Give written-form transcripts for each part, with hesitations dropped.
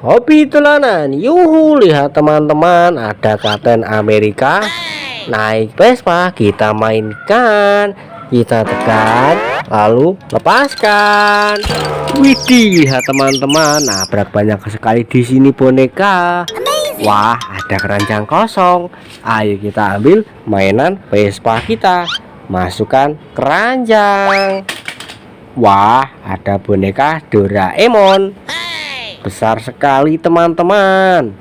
Hobi tulanan, yuhu, lihat teman-teman, ada Kapten Amerika naik Vespa, kita mainkan, kita tekan, lalu lepaskan. Widih, lihat teman-teman, nabrak banyak sekali di sini boneka. Wah, ada keranjang kosong. Ayo kita ambil mainan Vespa kita, masukkan keranjang. Wah, ada boneka Doraemon. Besar sekali teman-teman.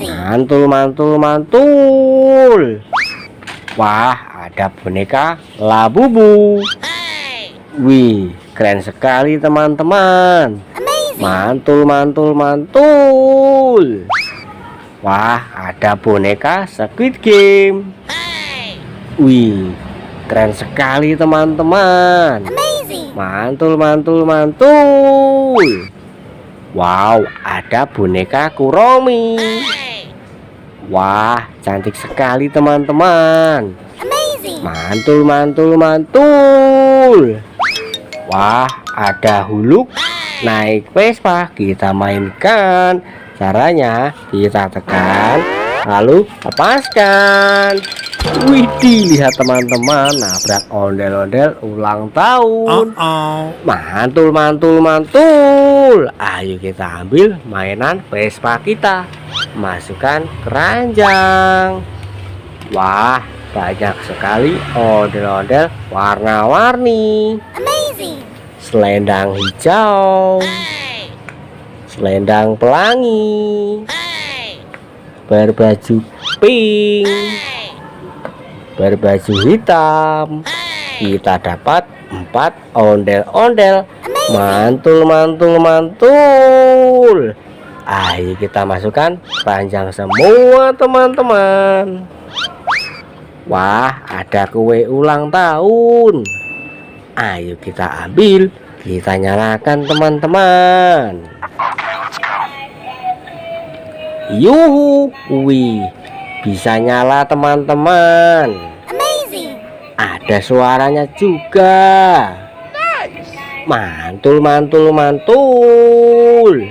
Mantul, mantul, mantul. Wah, ada boneka Labubu. Wih, keren sekali teman-teman. Mantul, mantul, mantul. Wah, ada boneka Squid Game. Wih, keren sekali teman-teman. Mantul, mantul, mantul. Wow, ada boneka Kuromi. Wah, cantik sekali teman-teman. Mantul, mantul, mantul. Wah, ada Huluk naik Vespa, kita mainkan. Caranya kita tekan, lalu lepaskan. Widih, lihat teman-teman, nabrak ondel-ondel ulang tahun. Mantul, mantul, mantul. Ayo kita ambil mainan Vespa kita, masukkan keranjang. Wah, banyak sekali ondel-ondel warna-warni. Selendang hijau, selendang pelangi, berbaju pink, berbaju hitam. Kita dapat 4 ondel-ondel. Mantul, mantul, mantul. Ayo kita masukkan keranjang semua teman-teman. Wah, ada kue ulang tahun. Ayo kita ambil, kita nyalakan teman-teman. Yuhu, wih, bisa nyala teman-teman. Ada suaranya juga. Mantul, mantul, mantul.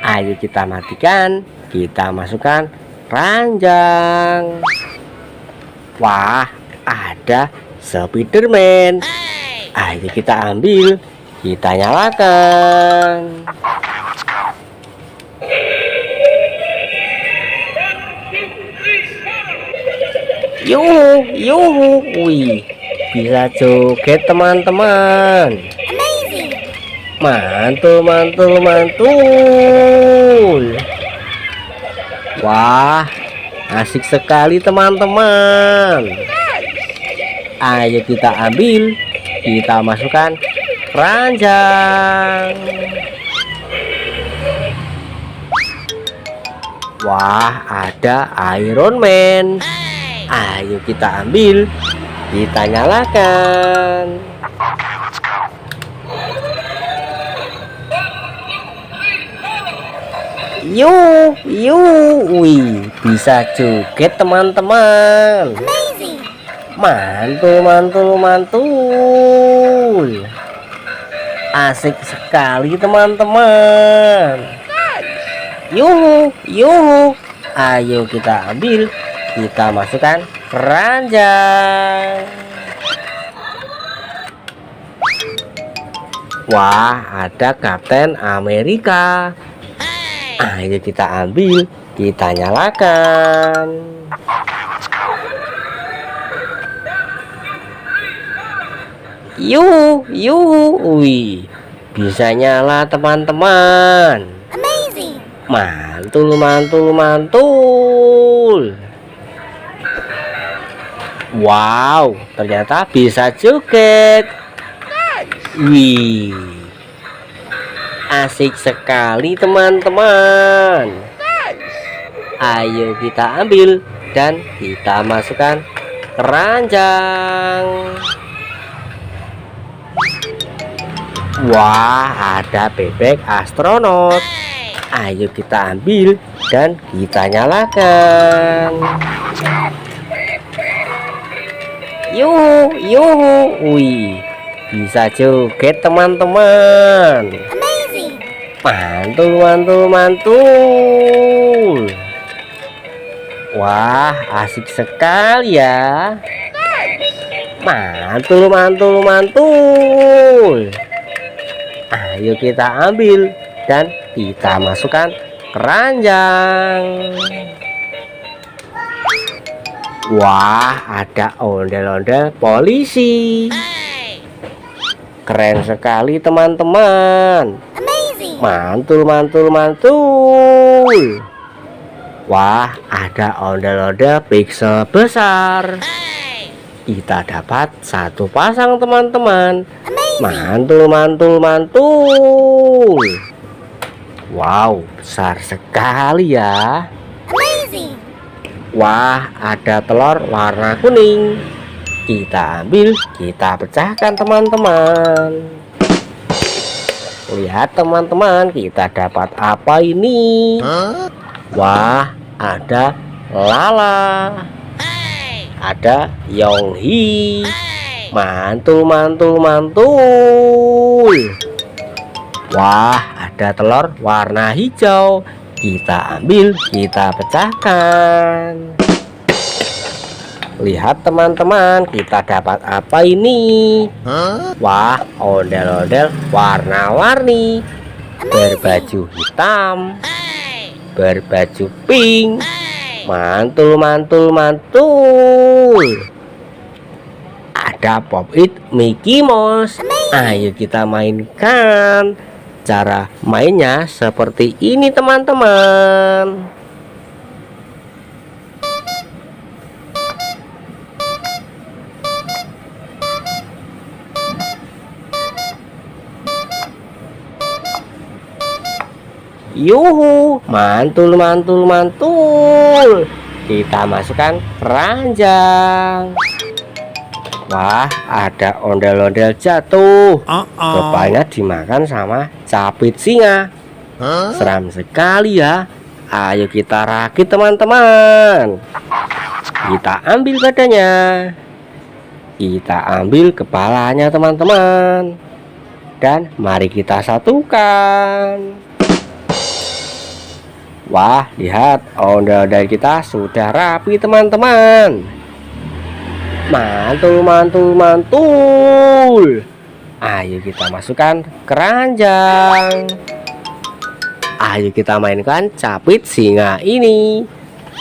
Ayo kita matikan, kita masukkan keranjang. Wah, ada Spiderman. Ayo kita ambil, kita nyalakan. Yuhu, yuhu, wih, bisa joget teman-teman. Mantul, mantul, mantul. Wah, asik sekali teman-teman. Ayo kita ambil, kita masukkan keranjang. Wah, ada Iron Man. Ayo kita ambil, kita nyalakan. Yuh, yuh, wih, bisa joget teman-teman. Mantul, mantul, mantul. Asik sekali teman-teman. Yuh, yuh. Ayo kita ambil, kita masukkan keranjang. Wah, ada Kapten Amerika. Ayo kita ambil, kita nyalakan. Yuh, yuh, wih, bisa nyala teman-teman. Mantul, mantul, mantul. Wow, ternyata bisa joget. Wih, asik sekali teman-teman. Ayo kita ambil dan kita masukkan keranjang. Wah, ada bebek astronot. Ayo kita ambil dan kita nyalakan. Yuhu, yuhu, wih, bisa joget teman-teman. Mantul, mantul, mantul. Wah, asik sekali ya. Mantul, mantul, mantul. Ayo kita ambil dan kita masukkan keranjang. Wah, ada ondel-ondel polisi. Keren sekali teman-teman. Mantul, mantul, mantul. Wah, ada ondel-ondel pixel besar. Kita dapat satu pasang teman-teman. Mantul, mantul, mantul. Wow, besar sekali ya. Wah, ada telur warna kuning. Kita ambil, kita pecahkan teman-teman. Lihat teman-teman, kita dapat apa ini? Wah, ada Lala, ada Yonghi. Mantul, mantul, mantul. Wah, ada telur warna hijau. Kita ambil, kita pecahkan. Lihat teman-teman, kita dapat apa ini? Wah, ondel-ondel warna-warni. Berbaju hitam, berbaju pink. Mantul, mantul, mantul. Ada Pop-It Mickey Mouse. Ayo kita mainkan. Cara mainnya seperti ini teman-teman. Yuhu, mantul, mantul, mantul. Kita masukkan keranjang. Wah, ada ondel-ondel jatuh. Rupanya dimakan sama capit singa. Seram sekali ya. Ayo kita rakit teman-teman. Kita ambil badannya. Kita ambil kepalanya teman-teman. Dan mari kita satukan. Wah, lihat ondel-ondel kita sudah rapi teman-teman. Mantul, mantul, mantul. Ayo kita masukkan keranjang. Ayo kita mainkan capit singa ini.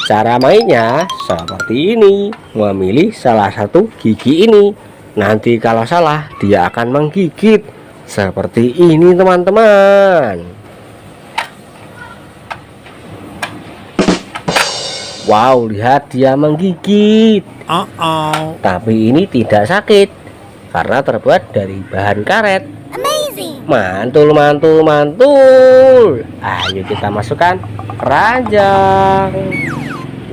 Cara mainnya seperti ini. Memilih salah satu gigi ini. Nanti kalau salah dia akan menggigit. Seperti ini teman-teman. Wow, lihat dia menggigit. Tapi ini tidak sakit karena terbuat dari bahan karet. Mantul, mantul, mantul. Ayo kita masukkan keranjang.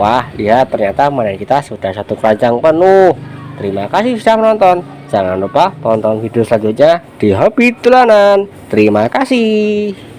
Wah, lihat ternyata mainan kita sudah satu keranjang penuh. Terima kasih sudah menonton. Jangan lupa tonton video selanjutnya di Hobi Dolanan. Terima kasih.